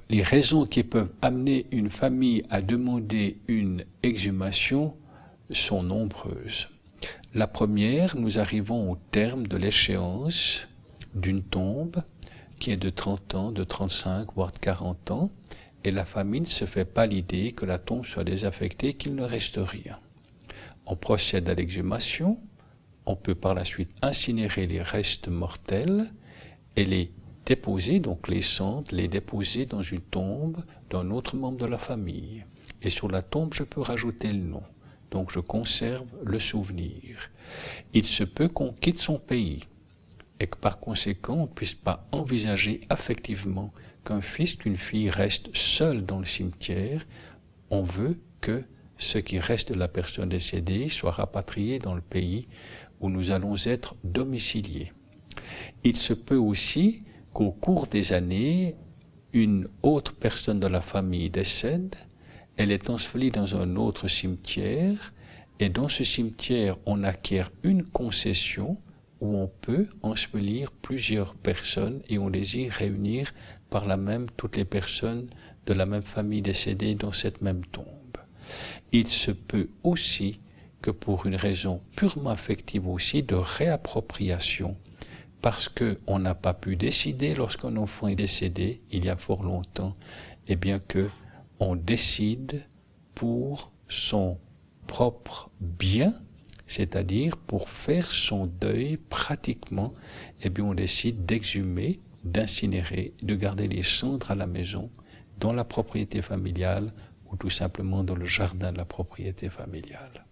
Les raisons qui peuvent amener une famille à demander une exhumation sont nombreuses. La première, nous arrivons au terme de l'échéance d'une tombe qui est de 30 ans, de 35, voire de 40 ans, et la famille ne se fait pas l'idée que la tombe soit désaffectée, qu'il ne reste rien. On procède à l'exhumation, on peut par la suite incinérer les restes mortels et les déposer, donc les cendres, les déposer dans une tombe d'un autre membre de la famille. Et sur la tombe, je peux rajouter le nom. Donc je conserve le souvenir. Il se peut qu'on quitte son pays et que par conséquent, on ne puisse pas envisager affectivement qu'un fils, qu'une fille reste seul dans le cimetière. On veut que ce qui reste de la personne décédée soit rapatrié dans le pays où nous allons être domiciliés. Il se peut aussi qu'au cours des années, une autre personne de la famille décède, elle est ensevelie dans un autre cimetière, et dans ce cimetière, on acquiert une concession où on peut ensevelir plusieurs personnes et on désire réunir par là même toutes les personnes de la même famille décédée dans cette même tombe. Il se peut aussi que pour une raison purement affective aussi de réappropriation, parce qu'on n'a pas pu décider lorsqu'un enfant est décédé, il y a fort longtemps, eh bien qu'on décide pour son propre bien, c'est-à-dire pour faire son deuil pratiquement, eh bien on décide d'exhumer, d'incinérer, de garder les cendres à la maison, dans la propriété familiale ou tout simplement dans le jardin de la propriété familiale.